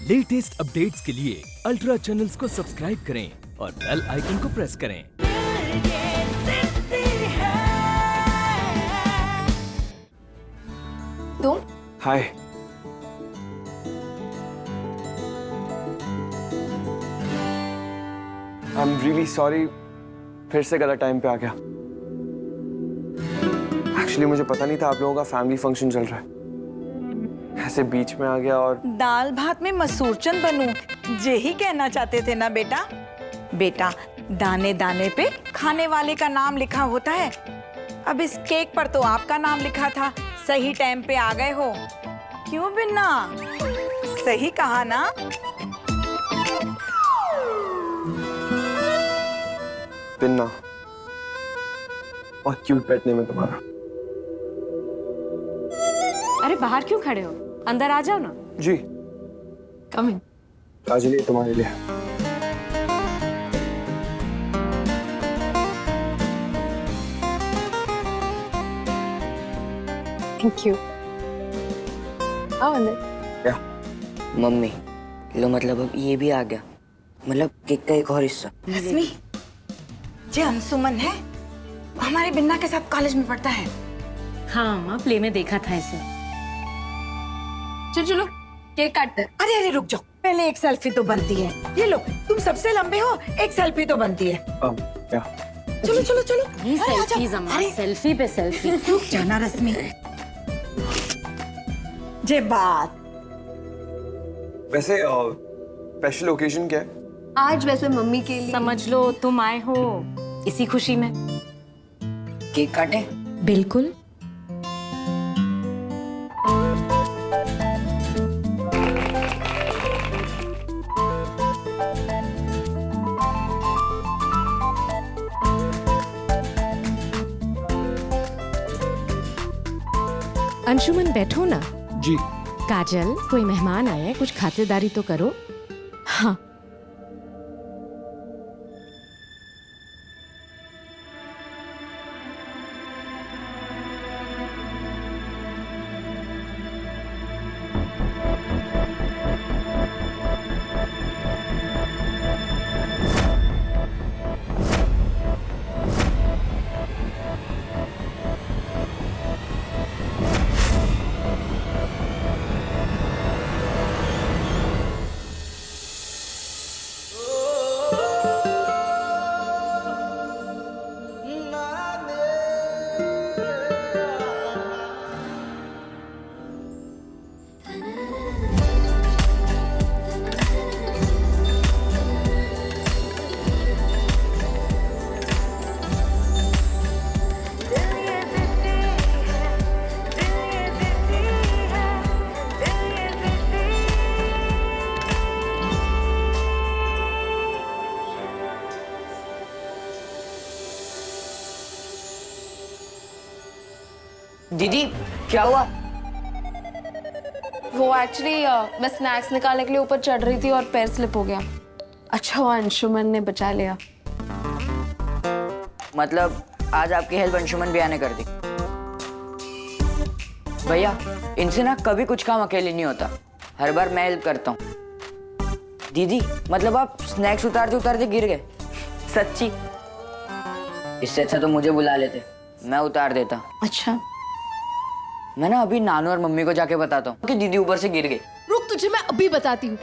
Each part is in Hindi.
लेटेस्ट अपडेट्स के लिए अल्ट्रा चैनल्स को सब्सक्राइब करें और बेल आइकन को प्रेस करें। तुम? हाय। आई एम रियली सॉरी, फिर से गलत टाइम पे आ गया। एक्चुअली मुझे पता नहीं था आप लोगों का फैमिली फंक्शन चल रहा है, ऐसे बीच में आ गया। और दाल भात में मसूरचंद बनूं, यही कहना चाहते थे ना बेटा? बेटा, दाने दाने पे खाने वाले का नाम लिखा होता है। अब इस केक पर तो आपका नाम लिखा था। सही टाइम पे आ गए हो। क्यों बिन्ना? सही कहा ना? पिन्ना, और क्यूट पेट नेम है तुम्हारा। अरे बाहर क्यों खड़े हो? अंदर आ जाओ ना। जी कम इन। आज लिए तुम्हारे लिए। Thank you. आओ अंदर। क्या? मम्मी, लो मतलब अब ये भी आ गया, मतलब केक का एक और हिस्सा। रश्मि, ये अंशुमन है, हमारे बिन्ना के साथ कॉलेज में पढ़ता है। हाँ माँ, प्ले में देखा था इसे। चलो चलो केक काटते हैं। अरे अरे रुक जाओ, पहले एक सेल्फी तो बनती है। ये लो, तुम सबसे लंबे हो, एक सेल्फी तो बनती है। क्या? चलो चलो चलो। ये अरे, आजा। सेल्फीज अम्मा, अरे, सेल्फी पे सेल्फी। रुक जाना रश्मि। ये बात। वैसे स्पेशल ओकेजन क्या है? आज वैसे मम्मी के लिए समझ लो तुम आए हो इसी खुशी में। केक काटे? बिल्कुल। अंशुमन बैठो ना। जी। काजल, कोई मेहमान आए हैं, कुछ खातिरदारी तो करो। हाँ। दीदी क्या हुआ? वो एक्चुअली मैं स्नैक्स निकालने के लिए ऊपर चढ़ रही थी और पैर स्लिप हो गया। अच्छा हुआ अंशुमन ने बचा लिया। मतलब आज आपकी हेल्प अंशुमन भैया ने कर दी। भैया, इनसे ना कभी कुछ काम अकेले नहीं होता, हर बार मैं हेल्प करता हूँ। दीदी मतलब आप स्नैक्स उतारते उतारते गिर गए? सच्ची? इससे अच्छा तो मुझे बुला लेते, मैं उतार देता। अच्छा, मैं ना अभी नानू और मम्मी को जाके बताता हूँ कि दीदी ऊपर से गिर गई। रुक, तुझे मैं अभी बताती हूँ।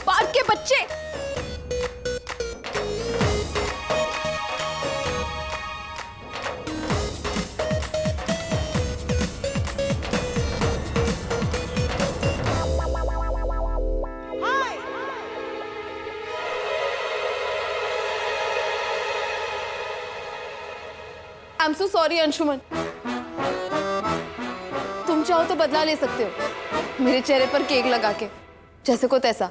बाप के बच्चे। I am so sorry Anshuman. तुम चाहो तो बदला ले सकते हो, मेरे चेहरे पर केक लगा के, जैसे को तैसा।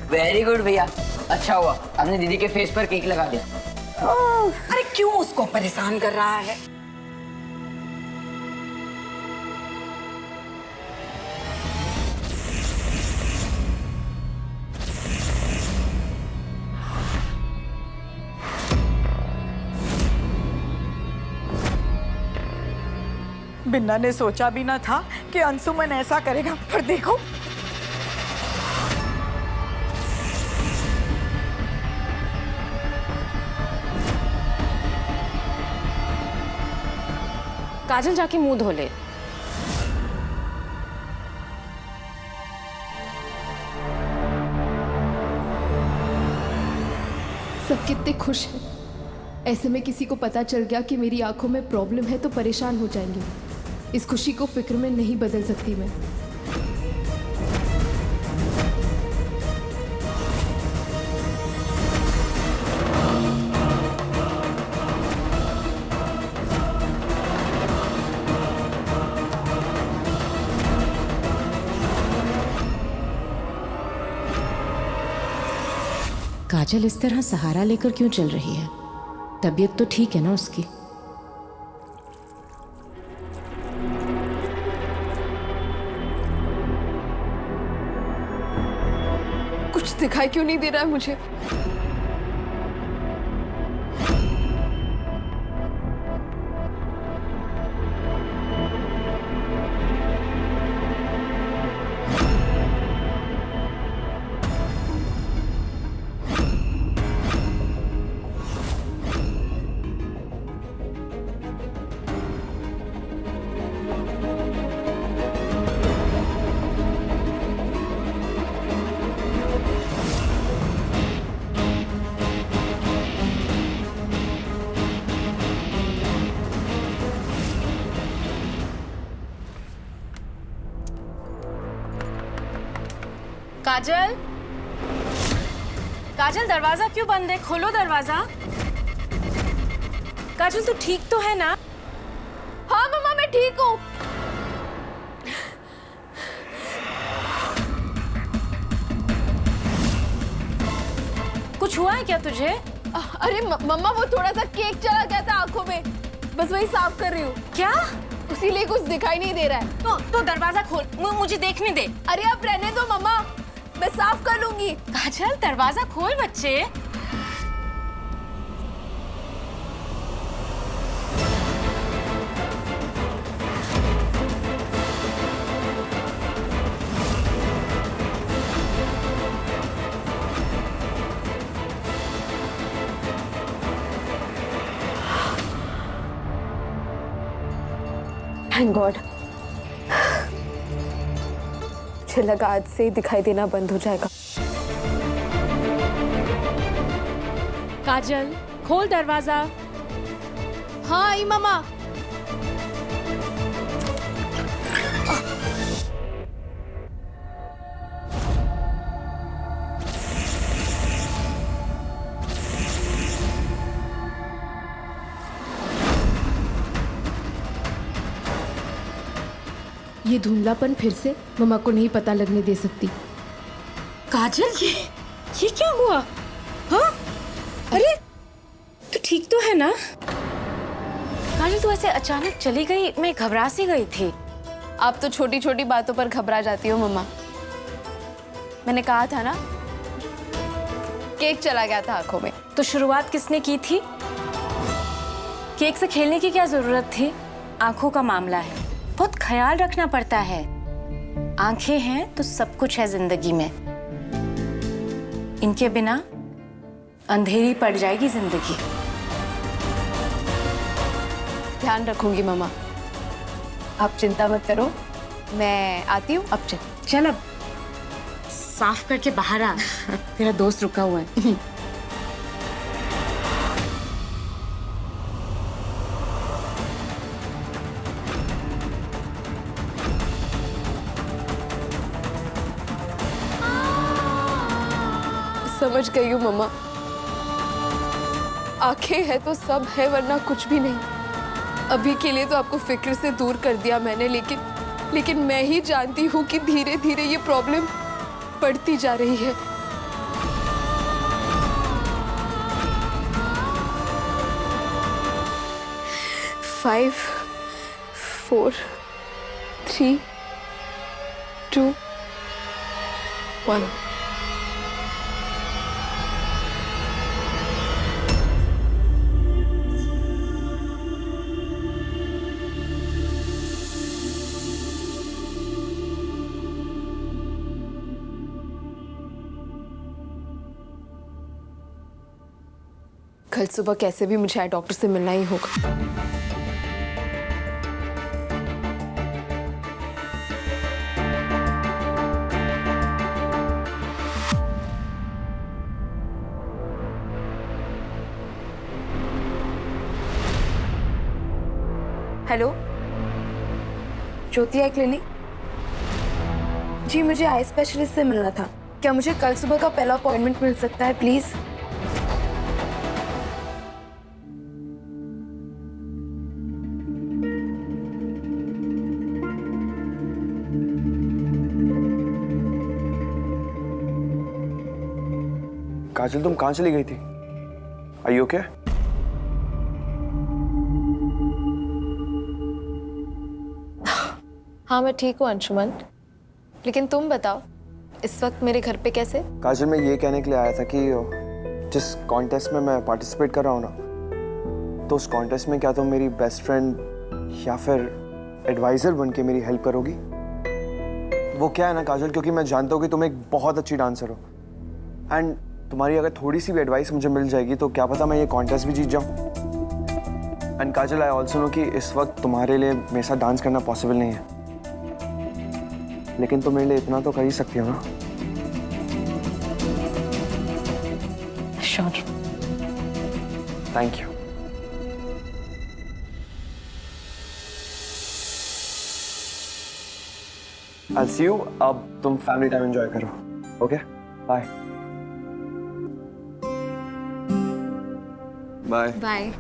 वेरी गुड भैया, अच्छा हुआ आपने दीदी के फेस पर केक लगा दिया। अरे क्यों उसको परेशान कर रहा है? बिन्ना ने सोचा भी ना था कि अंशुमन ऐसा करेगा, पर देखो। काजल जाके मुंह धो ले। सब कितने खुश हैं। ऐसे में किसी को पता चल गया कि मेरी आंखों में प्रॉब्लम है तो परेशान हो जाएंगे। इस खुशी को फिक्र में नहीं बदल सकती मैं। काजल इस तरह सहारा लेकर क्यों चल रही है? तबीयत तो ठीक है ना उसकी? कुछ दिखाई क्यों नहीं दे रहा है मुझे? काजल, काजल दरवाजा क्यों बंद है? खोलो दरवाजा। काजल तू ठीक तो है ना? हाँ मम्मा मैं ठीक हूँ। कुछ हुआ है क्या तुझे? अरे मम्मा वो थोड़ा सा केक चला गया था आंखों में, बस वही साफ कर रही हूँ। क्या? इसीलिए कुछ दिखाई नहीं दे रहा है। तो दरवाजा खोल, मुझे देखने दे। अरे आप रहने दो मम्मा, मैं साफ कर लूंगी। काजल दरवाजा खोल बच्चे। Thank God. मुझे लगा आज से ही दिखाई देना बंद हो जाएगा। काजल खोल दरवाजा। हाँ आई मम्मा। ये धुंधलापन फिर से मम्मा को नहीं पता लगने दे सकती। काजल ये क्या हुआ? हाँ? अरे तू ठीक तो है ना? काजल तू ऐसे अचानक चली गई, मैं घबरा सी गई थी। आप तो छोटी छोटी बातों पर घबरा जाती हो मम्मा। मैंने कहा था ना, केक चला गया था आंखों में। तो शुरुआत किसने की थी? केक से खेलने की क्या जरूरत थी? आंखों का मामला है, बहुत ख्याल रखना पड़ता है। आंखें हैं तो सब कुछ है जिंदगी में। इनके बिना अंधेरी पड़ जाएगी जिंदगी। ध्यान रखूंगी मम्मा, आप चिंता मत करो। मैं आती हूँ। अब चल अब साफ करके बाहर आ। तेरा दोस्त रुका हुआ है। समझ गई हूँ मम्मा, आंखें है तो सब है वरना कुछ भी नहीं। अभी के लिए तो आपको फिक्र से दूर कर दिया मैंने, लेकिन मैं ही जानती हूँ कि धीरे धीरे ये प्रॉब्लम बढ़ती जा रही है। फाइव 4 3 2 1। कल सुबह कैसे भी मुझे आई डॉक्टर से मिलना ही होगा। हेलो, ज्योति आई क्लिनिक? जी, मुझे आई स्पेशलिस्ट से मिलना था। क्या मुझे कल सुबह का पहला अपॉइंटमेंट मिल सकता है प्लीज? काजल, तुम कहाँ चली गई थी? Are you okay? हाँ, मैं ठीक हूँ अंशुमन, लेकिन तुम बताओ इस वक्त मेरे घर पे कैसे? काजल, मैं ये कहने के लिए आया था कि जिस कॉन्टेस्ट में मैं पार्टिसिपेट कर रहा हूँ ना, तो उस कॉन्टेस्ट में क्या तुम मेरी बेस्ट फ्रेंड या फिर एडवाइजर बन के मेरी हेल्प करोगी? वो क्या है ना काजल, क्योंकि मैं जानता हूँ कि तुम एक बहुत अच्छी डांसर हो एंड तुम्हारी अगर थोड़ी सी भी एडवाइस मुझे मिल जाएगी तो क्या पता मैं ये कॉन्टेस्ट भी जीत जाऊँ। And Kajal, I also know कि इस वक्त तुम्हारे लिए मेरे साथ डांस करना पॉसिबल नहीं है, लेकिन तुम मेरे लिए इतना तो कर ही सकती हो ना। Sure. Thank you. I'll see you। अब तुम फैमिली टाइम एंजॉय करो। Okay, bye bye bye.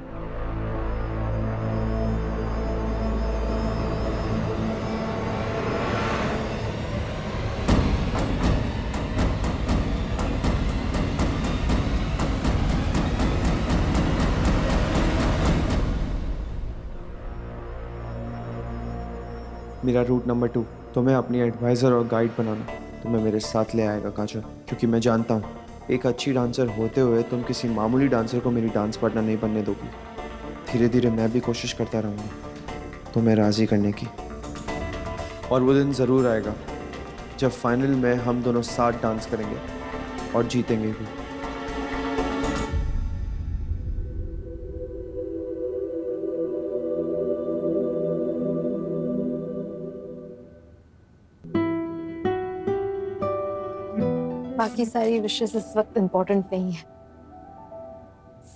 मेरा रूट नंबर 2 तुम्हें अपनी एडवाइज़र और गाइड बनाना तुम्हें मेरे साथ ले आएगा काजल, क्योंकि मैं जानता हूँ एक अच्छी डांसर होते हुए तुम किसी मामूली डांसर को मेरी डांस पार्टनर नहीं बनने दोगी। धीरे धीरे मैं भी कोशिश करता रहूँगा तुम्हें राज़ी करने की, और वो दिन ज़रूर आएगा जब फाइनल में हम दोनों साथ डांस करेंगे और जीतेंगे भी। बाकी सारी विशेष इस वक्त इम्पोर्टेंट नहीं है,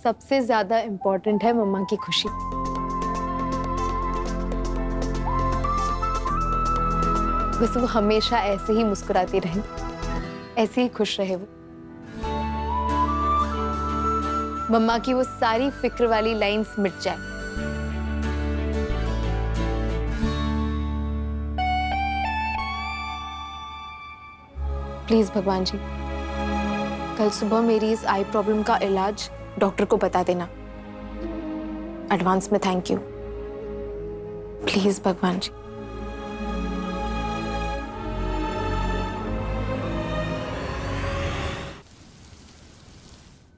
सबसे ज्यादा इम्पोर्टेंट है मम्मा की खुशी। बस वो हमेशा ऐसे ही मुस्कुराती रहे, ऐसे ही खुश रहे वो। मम्मा की वो सारी फिक्र वाली लाइंस मिट जाए। प्लीज भगवान जी, कल सुबह मेरी इस आई प्रॉब्लम का इलाज डॉक्टर को बता देना। एडवांस में थैंक यू। प्लीज भगवान जी।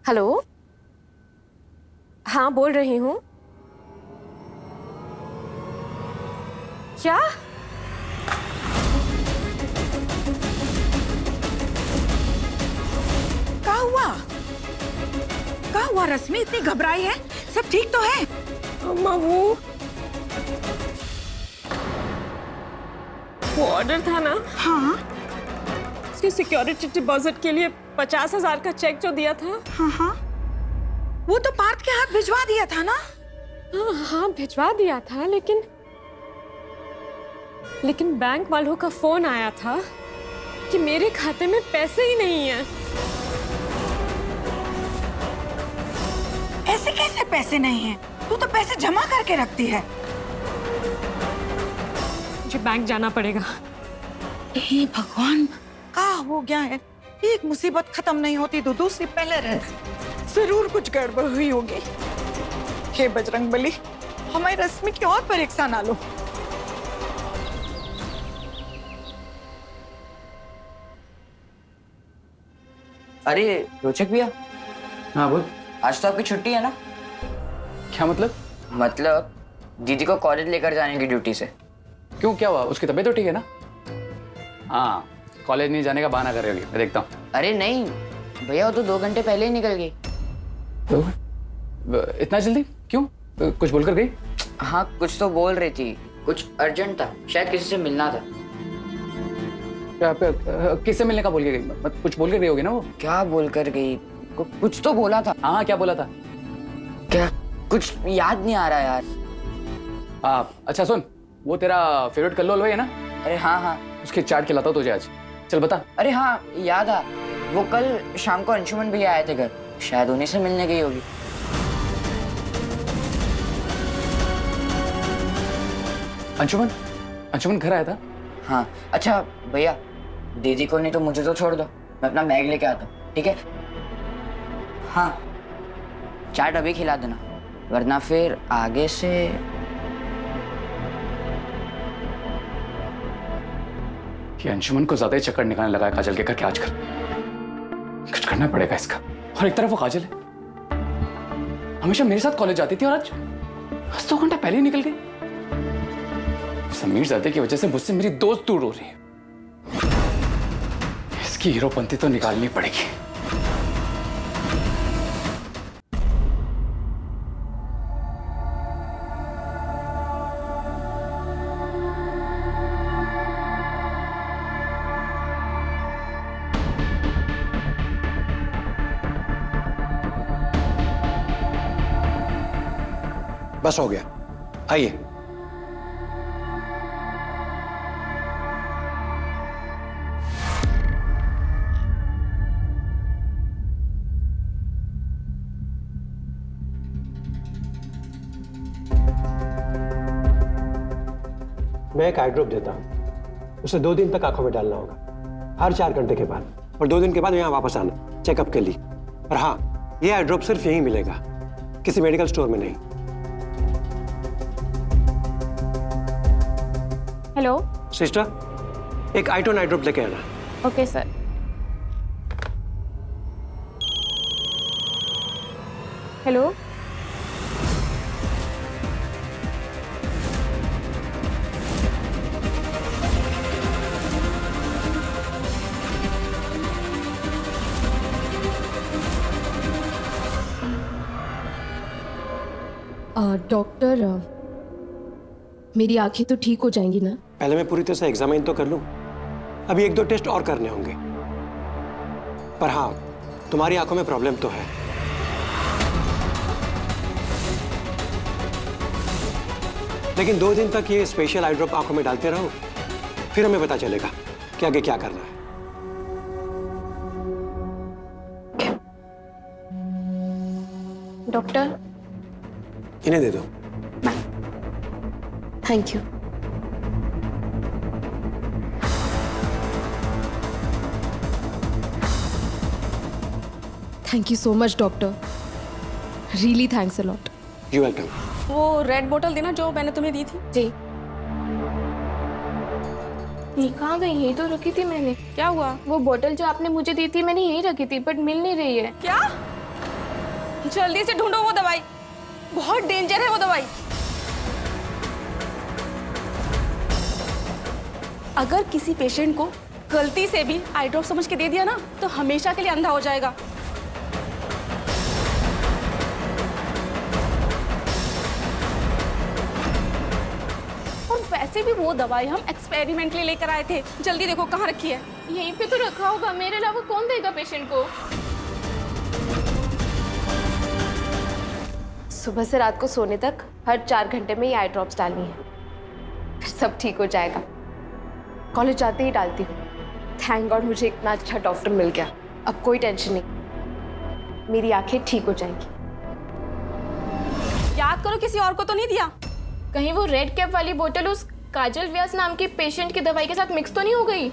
हेलो, हाँ बोल रही हूँ। क्या? क्या हुआ रश्मि, इतनी घबराई है? सब ठीक तो है? अम्मा, वो ऑर्डर था ना, हाँ उसकी सिक्योरिटी डिपॉजिट के लिए 50,000 का चेक जो दिया था। हाँ हाँ, वो तो पार्थ के हाथ भिजवा दिया था ना? हाँ हाँ, भिजवा दिया था, लेकिन बैंक वालों का फोन आया था कि मेरे खाते में पैसे ही नहीं है। ऐसे कैसे पैसे नहीं हैं? तू तो पैसे जमा करके रखती है। मुझे बैंक जाना पड़ेगा। हे भगवान, क्या हो गया है? एक मुसीबत खत्म नहीं होती तो दूसरी पहले रह। जरूर कुछ गड़बड़ हुई होगी। हे बजरंगबली, हमारी रश्मि की और परीक्षा ना लो। अरे रोचक भैया, हाँ बोल। आज तो आपकी छुट्टी है ना? क्या मतलब? मतलब दीदी को कॉलेज लेकर जाने की ड्यूटी से। क्यों, क्या हुआ? उसकी तबीयत तो ठीक है ना? हाँ, कॉलेज नहीं जाने का बहाना कर रही होगी, मैं देखता हूँ। अरे नहीं भैया, वो तो 2 घंटे पहले ही निकल गई। तो इतना जल्दी क्यों? कुछ बोलकर गई? हाँ कुछ तो बोल रही थी, कुछ अर्जेंट था, शायद किसी से मिलना था। किससे मिलने का बोल के गई? कुछ बोल कर गई होगी ना वो। क्या बोल कर गई? कुछ तो बोला था। हाँ क्या बोला था? क्या कुछ याद नहीं आ रहा यार। अच्छा सुन, वो तेरा फेवरेट कल्लो हलवाई है ना? अरे हाँ हाँ, उसकी चाट खिलाता हूँ तुझे आज, चल बता। अरे हाँ याद आ, वो कल शाम को अंशुमन भैया आए थे घर, शायद उन्हीं से मिलने गई होगी। अंशुमन घर आया था? हाँ अच्छा भैया, दीदी को नहीं तो मुझे तो छोड़ दो, मैं अपना बैग लेके आता हूँ, ठीक है? हाँ चाट अभी खिला देना, वरना फिर आगे से। कि अंशुमन को ज्यादा ही चक्कर निकालने लगा है काजल के करके आजकल। कुछ करना पड़ेगा इसका। और एक तरफ वो काजल है, हमेशा मेरे साथ कॉलेज जाती थी और आज 2 घंटा पहले ही निकल गई। समीर ज़ादे की वजह से मुझसे मेरी दोस्त दूर हो रही है। इसकी हीरोपंती तो निकालनी पड़ेगी। बस हो गया, आइए। मैं एक आई ड्रॉप देता हूं, उसे 2 दिन तक आंखों में डालना होगा, हर 4 घंटे के बाद, और 2 दिन के बाद यहाँ वापस आना चेकअप के लिए। और हाँ, ये आई ड्रॉप सिर्फ यहीं मिलेगा, किसी मेडिकल स्टोर में नहीं। हेलो सिस्टर, एक आइटोन आई ड्रॉप लेके आना। Okay sir. हेलो डॉक्टर, मेरी आंखें तो ठीक हो जाएंगी ना? पहले मैं पूरी तरह से एग्जामिन तो कर लूं, अभी 1-2 टेस्ट और करने होंगे। पर हाँ, तुम्हारी आंखों में प्रॉब्लम तो है। लेकिन 2 दिन तक ये स्पेशल आई ड्रॉप आंखों में डालते रहो, फिर हमें पता चलेगा कि आगे क्या करना है। डॉक्टर, इन्हें दे दो। Thank you. Thank you so much doctor, really thanks a lot. You welcome. वो रेड बोतल देना जो मैंने तुम्हें दी थी। जी। ये कहाँ गई? यही तो रखी थी मैंने। क्या हुआ? वो बोतल जो आपने मुझे दी थी मैंने यही रखी थी, बट मिल नहीं रही है। क्या? जल्दी से ढूंढो वो दवाई, बहुत डेंजर है वो दवाई। अगर किसी पेशेंट को गलती से भी आई ड्रॉप समझ के दे दिया ना, तो हमेशा के लिए अंधा हो जाएगा। और वैसे भी वो दवाई हम एक्सपेरिमेंट के लिए लेकर आए थे। जल्दी देखो कहाँ रखी है। यहीं पे तो रखा होगा, मेरे अलावा कौन देगा पेशेंट को? सुबह से रात को सोने तक हर 4 घंटे में ये आई ड्रॉप्स डालनी है, फिर सब ठीक हो जाएगा। कॉलेज जाते ही डालती हूँ। थैंक गॉड मुझे इतना अच्छा डॉक्टर मिल गया, अब कोई टेंशन नहीं, मेरी आंखें ठीक हो जाएंगी। याद करो किसी और को तो नहीं दिया? कहीं वो रेड कैप वाली बोतल उस काजल व्यास नाम की पेशेंट की दवाई के साथ मिक्स तो नहीं हो गई?